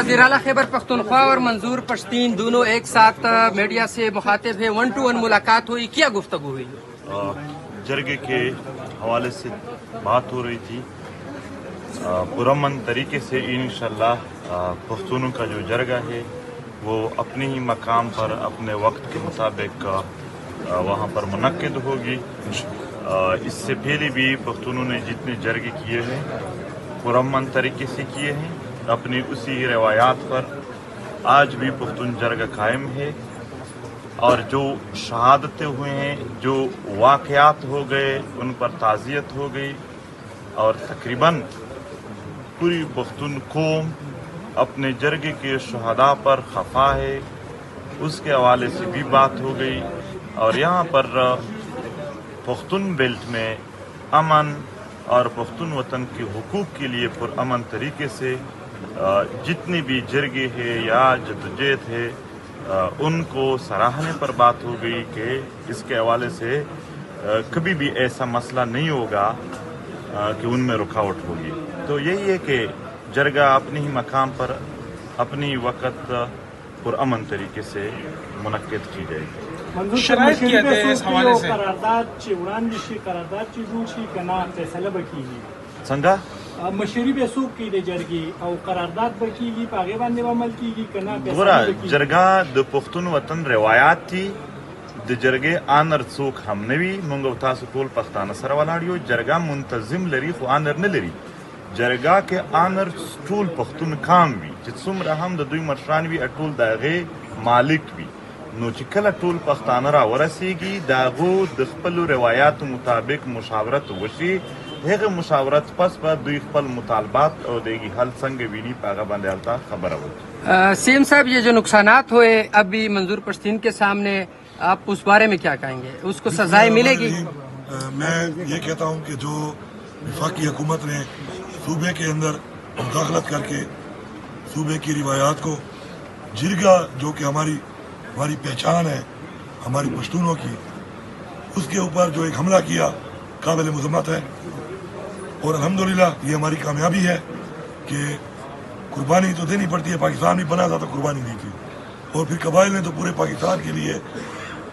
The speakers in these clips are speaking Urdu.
وزیراعلیٰ خیبر پختونخوا اور منظور پشتین دونوں ایک ساتھ میڈیا سے مخاطب ہیں. 1-to-1 ملاقات ہوئی, کیا گفتگو ہوئی؟ جرگے کے حوالے سے بات ہو رہی تھی. پرامن طریقے سے انشاءاللہ پختونوں کا جو جرگہ ہے وہ اپنے ہی مقام پر اپنے وقت کے مطابق وہاں پر منعقد ہوگی. اس سے پہلے بھی پختونوں نے جتنے جرگے کیے ہیں پرامن طریقے سے کیے ہیں اپنی اسی روایات پر. آج بھی پختون جرگہ قائم ہے اور جو شہادتیں ہوئے ہیں, جو واقعات ہو گئے, ان پر تعزیت ہو گئی اور تقریباً پوری پختون قوم اپنے جرگے کے شہداء پر خفا ہے. اس کے حوالے سے بھی بات ہو گئی اور یہاں پر پختون بیلٹ میں امن اور پختون وطن کے حقوق کے لیے پرامن طریقے سے جتنے بھی جرگے ہیں یا جدوجہد ہے ان کو سراہنے پر بات ہو گئی کہ اس کے حوالے سے کبھی بھی ایسا مسئلہ نہیں ہوگا کہ ان میں رکاوٹ ہوگی. تو یہی ہے کہ جرگہ اپنے ہی مقام پر اپنی وقت پرامن طریقے سے منعقد کی جائے گی. شرائط کیا تھے اس حوالے سے؟ څنګه مشري به څوک کوي د جرګې او قرارداد به کیږي په هغې باندې به عمل کیږي که نه ګوره جرګه د پښتون وطن روایات دي. د جرګې آنر څوک هم نه وي. موږ او تاسو ټول پښتانه سره ولاړ یو. جرګه منتظم لري خو آنر نه لري. جرګه کې آنر ټول پښتون کام وي چې څومره هم د دوی مشران وي ټول د هغې مالک وي. نو چې کله ټول پښتانه را ورسیږي د هغو د خپلو روایاتو مطابق مشاورت وشي. هغه مشاورت پس به دوی خپل مطالبات او دیگی حل څنګه ویني په هغه باندې التا خبره وکړي. سیم صاحب, یہ جو نقصانات ہوئے ابھی منظور پشتین کے سامنے, آپ اس بارے میں کیا کہیں گے؟ اس کو سزائیں ملے گی؟ میں یہ کہتا ہوں کہ جو وفاقی حکومت نے صوبے کے اندر مداخلت کر کے صوبے کی روایات کو, جرگہ جو کہ ہماری پہچان ہے ہماری پشتونوں کی, اس کے اوپر جو ایک حملہ کیا قابل مذمت ہے. اور الحمدللہ یہ ہماری کامیابی ہے کہ قربانی تو دینی پڑتی ہے. پاکستان بھی بنا تھا تو قربانی دی تھی اور پھر قبائل نے تو پورے پاکستان کے لیے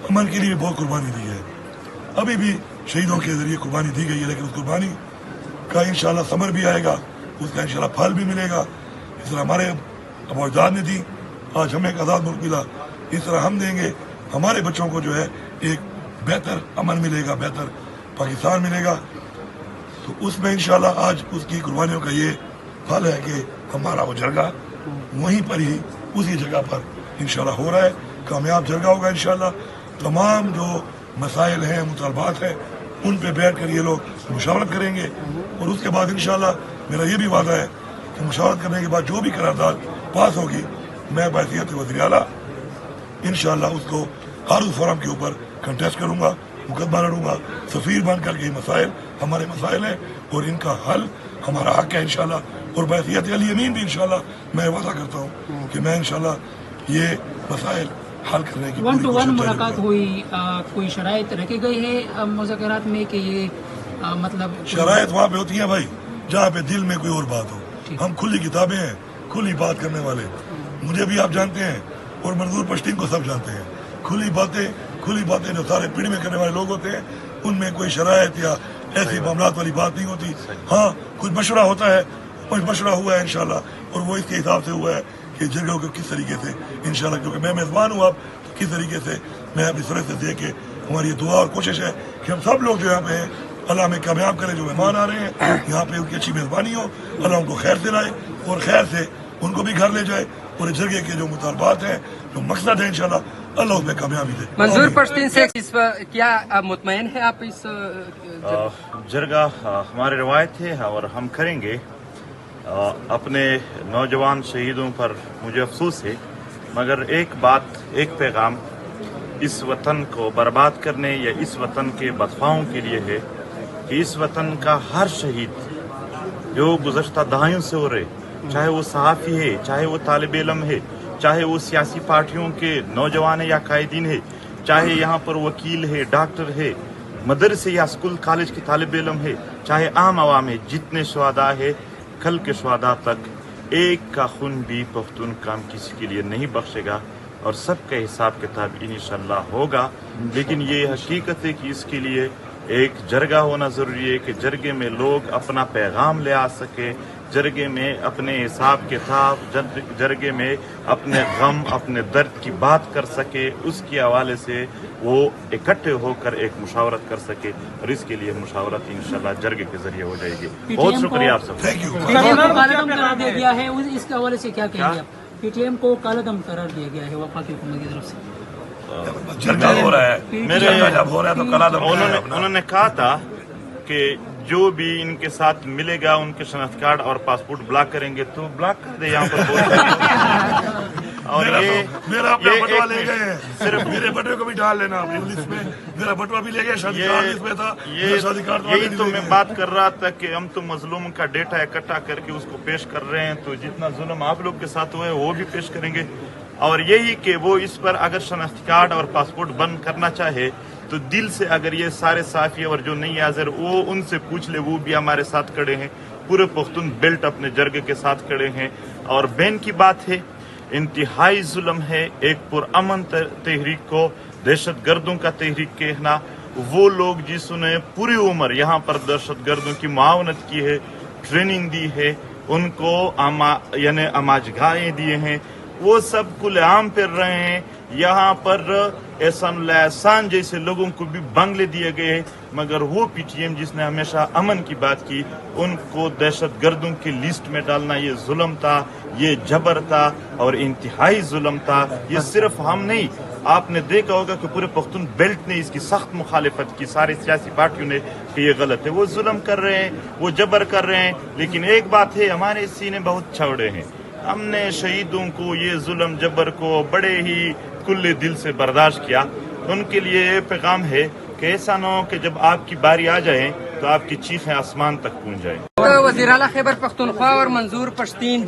امن کے لیے بہت قربانی دی ہے. ابھی بھی شہیدوں کے ذریعے قربانی دی گئی ہے لیکن اس قربانی کا انشاءاللہ ثمر بھی آئے گا, اس کا انشاءاللہ پھل بھی ملے گا. اس طرح ہمارے ابو اجداد نے دی, آج ہمیں ایک آزاد ملک ملا, اس طرح ہم دیں گے. ہمارے بچوں کو جو ہے ایک بہتر امن ملے گا, بہتر پاکستان ملے گا. تو اس میں انشاءاللہ آج اس کی قربانیوں کا یہ پھل ہے کہ ہمارا وہ جرگہ وہیں پر ہی اسی جگہ پر انشاءاللہ ہو رہا ہے. کامیاب جرگہ ہوگا انشاءاللہ. تمام جو مسائل ہیں, مطالبات ہیں, ان پہ بیٹھ کر یہ لوگ مشاورت کریں گے اور اس کے بعد انشاءاللہ میرا یہ بھی وعدہ ہے کہ مشاورت کرنے کے بعد جو بھی قرارداد پاس ہوگی میں بحیثیت وزیر اعلیٰ انشاءاللہ اس کو ہر اس فورم کے اوپر کنٹیسٹ کروں گا, مقدمہ لڑوں گا. سفیر بن کر کے یہ مسائل ہمارے مسائل ہیں اور ان کا حل ہمارا حق ہے انشاءاللہ. اور بحیثیت علی امین بھی انشاءاللہ میں وعدہ کرتا ہوں کہ میں انشاءاللہ یہ مسائل حل کرنے کی 1-to-1 ملاقات ہوئی, کوئی شرائط رکھی گئی ہے مذاکرات میں کہ یہ مطلب شرائط وہاں پہ ہوتی ہیں بھائی جہاں پہ دل میں کوئی اور بات ہو. ہم کھلی کتابیں ہیں, کھلی بات کرنے والے. مجھے بھی آپ جانتے ہیں اور منظور پشتین کو سب جانتے ہیں. کھلی باتیں جو سارے پیڑ میں کرنے والے لوگ ہوتے ہیں ان میں کوئی شرائط یا ایسی معاملات والی بات نہیں ہوتی. ہاں کچھ مشورہ ہوتا ہے, کچھ مشورہ ہوا ہے انشاءاللہ اور وہ اس کے حساب سے ہوا ہے کہ جرگوں کو کس طریقے سے انشاءاللہ, کیونکہ میں میزبان ہوں اب, تو کس طریقے سے میں اپنی طرف سے دے کے ہماری یہ دعا اور کوشش ہے کہ ہم سب لوگ جو یہاں پہ ہیں اللہ ہمیں کامیاب کرے. جو مہمان آ رہے ہیں یہاں پہ ان کی اچھی میزبانی ہو, اللہ ان کو خیر سے لائے اور خیر سے ان کو بھی گھر لے جائے اور جرگے کے جو مطالبات ہیں, جو مقصد ہے انشاءاللہ اللہ اس میں کامیابی دے. منظور پشتین سے کیا مطمئن ہے آپ اس جرگہ ہماری روایت ہے اور ہم کریں گے. اپنے نوجوان شہیدوں پر مجھے افسوس ہے مگر ایک بات, ایک پیغام اس وطن کو برباد کرنے یا اس وطن کے بدخواہوں کے لیے ہے کہ اس وطن کا ہر شہید جو گزشتہ دہائیوں سے ہو رہے, چاہے وہ صحافی ہے, چاہے وہ طالب علم ہے, چاہے وہ سیاسی پارٹیوں کے نوجوان یا قائدین ہے, چاہے یہاں پر وکیل ہے, ڈاکٹر ہے, مدرسے یا اسکول کالج کے طالب علم ہے, چاہے عام عوام ہے, جتنے شہداء ہے کل کے شہداء تک ایک کا خون بھی پختون کام کسی کے لیے نہیں بخشے گا اور سب کا حساب کتاب انشاءاللہ ہوگا. لیکن یہ حقیقت ہے کہ اس کے لیے ایک جرگہ ہونا ضروری ہے کہ جرگے میں لوگ اپنا پیغام لے آ سکے, جرگے میں اپنے حساب کتاب, جرگے میں اپنے غم اپنے درد کی بات کر سکے, اس کے حوالے سے وہ اکٹھے ہو کر ایک مشاورت کر سکے, اور اس کے لیے مشاورت انشاءاللہ جرگے کے ذریعے ہو جائے گی. بہت شکریہ آپ سب. Thank you. P T M کو کالعدم قرار دیا گیا ہے, اس کے حوالے سے کیا کہیں گے آپ؟ پی ٹی ایم کو کالعدم قرار دیا گیا ہے وفاقی حکومت کی طرف سے. جرگہ ہو رہا ہے, جرگہ جب ہو رہا ہے تو قلادم انہوں نے کہا تھا کہ جو بھی ان کے ساتھ ملے گا ان کے شناخت کارڈ اور پاسپورٹ بلاک کریں گے تو بلاک کر دے. یہاں پر اور میرا اپنا بٹوا لے گئے ہیں, صرف میرے بٹوے کو بھی ڈال لینا اپنی لسٹ میں. میرا بٹوا بھی لے گئے, شادی کارڈ اس میں تھا, شادی کارڈ یہی تو میں بات کر رہا تھا کہ ہم تو مظلوم کا ڈیٹا اکٹھا کر کے اس کو پیش کر رہے ہیں, تو جتنا ظلم آپ لوگ کے ساتھ ہوا ہے وہ بھی پیش کریں گے. اور یہی کہ وہ اس پر اگر شناخت کارڈ اور پاسپورٹ بند کرنا چاہے تو دل سے اگر یہ سارے صحافی اور جو نہیں حاضر وہ ان سے پوچھ لے, وہ بھی ہمارے ساتھ کھڑے ہیں, پورے پختون بیلٹ اپنے جرگے کے ساتھ کھڑے ہیں. اور بین کی بات ہے, انتہائی ظلم ہے ایک پرامن تحریک کو دہشت گردوں کا تحریک کہنا. وہ لوگ جس نے پوری عمر یہاں پر دہشت گردوں کی معاونت کی ہے, ٹریننگ دی ہے, ان کو یعنی اماجگاہیں دیے ہیں, وہ سب کھلے عام پھر رہے ہیں. یہاں پر احسان اللہ احسان جیسے لوگوں کو بھی بنگلے دیے گئے ہیں, مگر وہ پی ٹی ایم جس نے ہمیشہ امن کی بات کی, ان کو دہشت گردوں کی لسٹ میں ڈالنا یہ ظلم تھا, یہ جبر تھا اور انتہائی ظلم تھا. یہ صرف ہم نہیں, آپ نے دیکھا ہوگا کہ پورے پختون بیلٹ نے اس کی سخت مخالفت کی, ساری سیاسی پارٹیوں نے, کہ یہ غلط ہے. وہ ظلم کر رہے ہیں, وہ جبر کر رہے ہیں, لیکن ایک بات ہے, ہمارے سینے بہت چوڑے ہیں. ہم نے شہیدوں کو یہ ظلم جبر کو بڑے ہی کھلے دل سے برداشت کیا. ان کے لیے یہ پیغام ہے کہ ایسا نہ ہو کہ جب آپ کی باری آ جائے تو آپ کی چیخیں آسمان تک پہنچ جائیں. وزیر اعلیٰ خیبر پختونخوا اور منظور پشتین